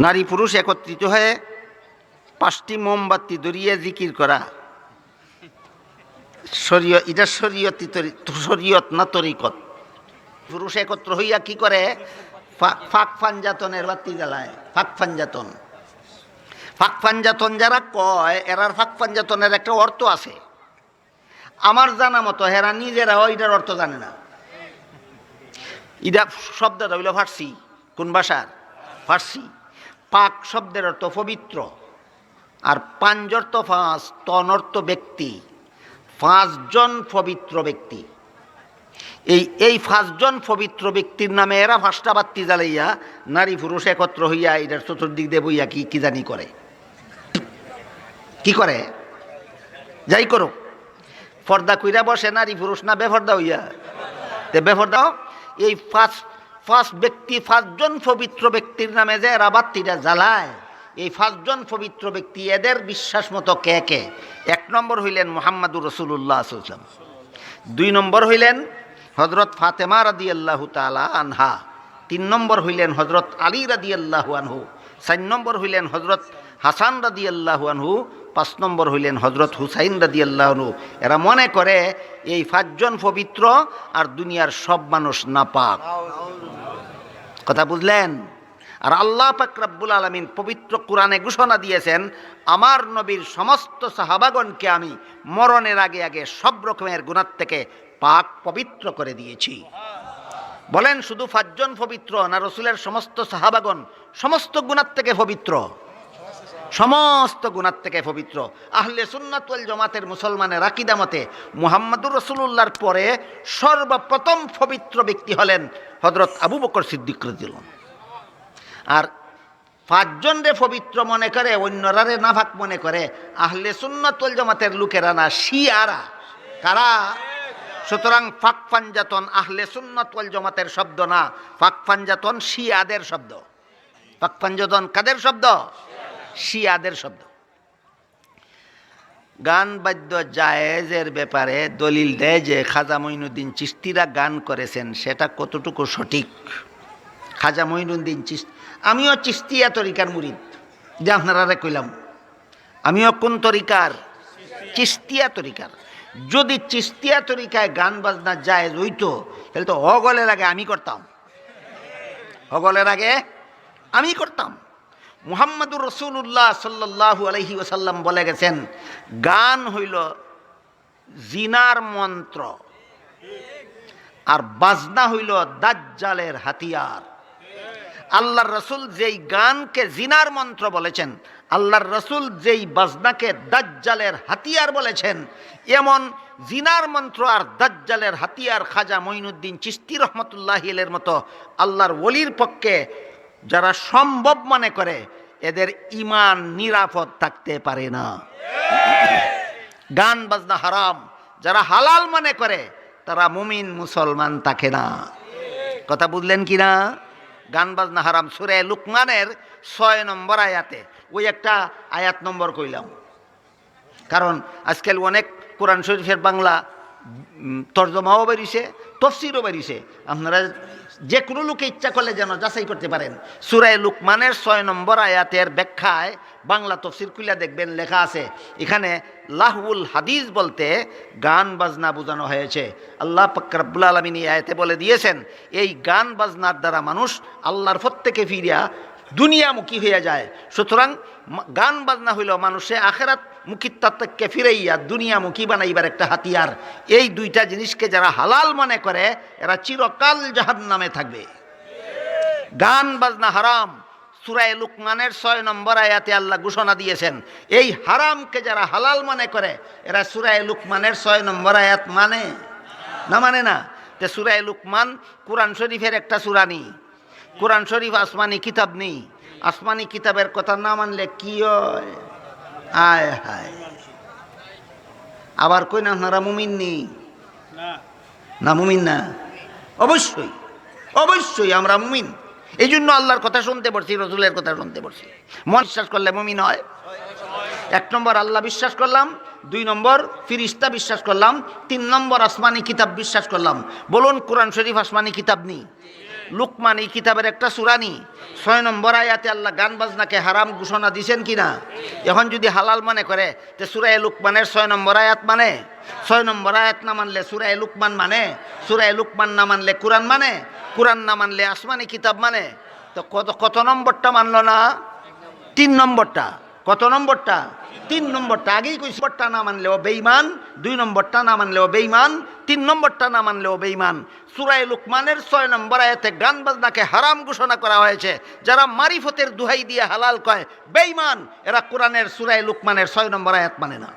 নারী পুরুষ একত্রিত হয়ে 5টি মোমবাতি ধরিয়ে জিকির করা এটা শরীয়ত না তরিকত। পুরুষ একত্র হইয়া কি করে? ফাঁক ফাঞ্জাতনের বাতি জ্বালায়। ফাঁক ফাঞ্জাতন যারা কয়, এরার ফাঁক ফাঞ্জাতনের একটা অর্থ আছে। আমার জানা মতো হেরা নিজেরাও এটার অর্থ জানে না। এটা শব্দটা হইল ফার্সি। কোন ভাষার? ফার্সি। পাক শব্দের অর্থ পবিত্র, আর পাঞ্জর্ত 5, তনর্থ ব্যক্তি। 5 জন পবিত্র ব্যক্তি। এই 5 জন পবিত্র ব্যক্তির নামে এরা 5টা বাতি জ্বালাইয়া নারী পুরুষ একত্র হইয়া এটার চতুর্দিক দিয়ে বইয়া কি জানি করে। কি করে? যাই করো, পর্দা কইরা বসে নারী পুরুষ না বেপর্দা হইয়া? বেপর্দা। এই 5 ব্যক্তি, 5 জন পবিত্র ব্যক্তির নামে যে এরা বাতিটা জ্বালায়, এই 5 জন পবিত্র ব্যক্তি এদের বিশ্বাস মতো কে কে? 1 নম্বর হইলেন মুহাম্মাদুর রাসূলুল্লাহ সাল্লাল্লাহু আলাইহি ওয়াসাল্লাম। 2 নম্বর হইলেন হযরত ফাতেমা রাদিয়াল্লাহু তাআলা আনহা। 3 নম্বর হইলেন হযরত আলী রাদিয়াল্লাহু আনহু। 4 নম্বর হইলেন হযরত হাসান রাদিয়াল্লাহু আনহু। 5 নম্বর হইলেন হযরত হুসাইন রাদিয়াল্লাহু আনহু। এরা মনে করে এই 5 জন পবিত্র আর দুনিয়ার সব মানুষ নাপাক। কথা বুঝলেন? আর আল্লাহ পাক রব্বুল আলামিন পবিত্র কোরআনে ঘোষণা দিয়েছেন, আমার নবীর সমস্ত সাহাবাগণকে আমি মরণের আগে আগে সব রকমের গুনাহ থেকে পাক পবিত্র করে দিয়েছি। বলেন, শুধু 5 জন পবিত্র না রাসূলের সমস্ত সাহাবাগণ সমস্ত গুনাহ থেকে পবিত্র? সমস্ত গুনাহ থেকে পবিত্র। আহলে সুন্নাত ওয়াল জামাতের মুসলমানের আকীদা মতে মুহাম্মদুর রাসূলুল্লাহর পরে সর্বপ্রথম পবিত্র ব্যক্তি হলেন হযরত আবু বকর সিদ্দিক রাদিয়াল্লাহু আনহু। আর 5 জনরে পবিত্র মনে করে, অন্যরারে নাফাক মনে করে আহলে সুন্নাত ওয়াল জামাতের লোকেরা না, শিয়ারা। কারা? সুতরাং ফাঁক ফাঞ্জাতন আহলে সুন্নাত ওয়াল জামাতের শব্দ না, ফাঁক ফাঞ্জাতন শিয়াদের শব্দ। ফাঁক ফাঞ্জাতন কাদের শব্দ? শিয়াদের শব্দ। গান বাদ্য জায়েজের ব্যাপারে দলিল দেয় যে খাজা মঈনুদ্দিন চিশতিরা গান করেছেন, সেটা কতটুকু সঠিক? খাজা মঈনুদ্দিন চিশতি, আমিও চিশতিয়া তরিকার মুরিদ, যে আপনারা কইলাম। আমিও কোন তরিকার? চিশতিয়া তরিকার। যদি চিশতিয়া তরিকায় গান বাজনা জায়েজ হইতো, তাহলে তো হগলের আগে আমি করতাম। হগলের আগে আমি করতাম। মুহাম্মদুর রাসূলুল্লাহ সাল্লাল্লাহু আলাইহি ওয়াসাল্লাম বলে গেছেন, গান হইল জিনার মন্ত্র, আর বাজনা হইল দাজ্জালের হাতিয়ার। আল্লাহর রাসূল যেই গানকে জিনার মন্ত্র বলেছেন, আল্লাহর রাসূল যেই বাজনাকে দাজ্জালের হাতিয়ার বলেছেন, এমন জিনার মন্ত্র আর দাজ্জালের হাতিয়ার খাজা মঈনুদ্দিন চিশতি রহমতুল্লাহি আলাইহির মতো আল্লাহর ওলির পক্ষে যারা সম্ভব মনে করে, এদের ঈমান নিরাপদ থাকতে পারে না। গান বাজনা হারাম যারা হালাল মনে করে, তারা মুমিন মুসলমান থাকে না। কথা বুঝলেন কি না? গান বাজনা হারাম। সূরা লুকমানের 6 নম্বর আয়াতে, ওই একটা আয়াত নম্বর কইলাম, কারণ আজকাল অনেক কোরআন শরীফের বাংলা তর্জমাও বেরিয়েছে, তফসিরও বেরিয়েছে। আপনারা যে কোনো লোকে ইচ্ছা করলে যেন যাচাই করতে পারেন। সূরা লুকমানের 6 নম্বর আয়াতের ব্যাখ্যায় বাংলা তফসির খুলে দেখবেন, লেখা আছে এখানে লাহউল হাদিস বলতে গান বাজনা বোঝানো হয়েছে। আল্লাহ পাক রব্বুল আলামিন এই আয়াতে বলে দিয়েছেন, এই গান বাজনার দ্বারা মানুষ আল্লাহর পথ থেকে ফিরিয়া দুনিয়ামুখী হয়ে যায়। সুতরাং গান বাজনা হইল মানুষে আখেরাত মুখিত্বকে ফিরাইয়া দুনিয়ামুখী বানাইবার একটা হাতিয়ার। এই 2টা জিনিসকে যারা হালাল মনে করে, এরা চিরকাল জাহান্নামে থাকবে। গান বাজনা হারাম। সূরা লুকমানের 6 নম্বর আয়াতে আল্লাহ ঘোষণা দিয়েছেন, এই হারামকে যারা হালাল মনে করে, এরা সূরা লুকমানের 6 নম্বর আয়াত মানে না। তো সূরা লুকমান কোরআন শরীফের একটা সূরা নেই। কোরআন শরীফ আসমানি কিতাব নেই। আসমানি কিতাবের কথা না মানলে কি হয়? আয় হায়। আবার কই না আপনারা মুমিন নেই? না, মুমিন না। অবশ্যই আমরা মুমিন। এই জন্য আল্লাহর কথা শুনতে পড়ছি, রাসূলের কথা শুনতে পড়ছি। মন বিশ্বাস করলে মুমিন হয়। 1 নম্বর আল্লাহ বিশ্বাস করলাম, 2 নম্বর ফিরিস্তা বিশ্বাস করলাম, 3 নম্বর আসমানি কিতাব বিশ্বাস করলাম। বলুন, কোরআন শরীফ আসমানি কিতাব নেই? লুকমান এই কিতাবের একটা সূরানি 6 নম্বর আয়াতে আল্লাহ গান বাজনাকে হারাম ঘোষণা দিয়েছেন কিনা? এখন যদি হালাল মনে করে তে সূরা লুকমানের 6 নম্বর আয়াত মানে, 6 নম্বর আয়াত না মানলে সূরা লুকমান মানে, সূরা লুকমান না মানলে কোরআন মানে, কোরআন না মানলে আসমানি কিতাব মানে। তো কত নম্বরটা মানলো না? 3 নম্বরটা। কত নম্বরটা? 3 নম্বরটা। আগেই কইছি নম্বরটা না মানলেও বেঈমান, 2 নম্বরটা না মানলেও বেঈমান, 3 নম্বরটা না মানলেও বেঈমান। সূরা লুকমানের 6 নম্বর আয়াতে গান বাজনাকে হারাম ঘোষণা করা হয়েছে। যারা মারিফতের দোহাই দিয়ে হালাল কয় বেঈমান, এরা কোরআনের সূরা লুকমানের 6 নম্বর আয়াত মানে না।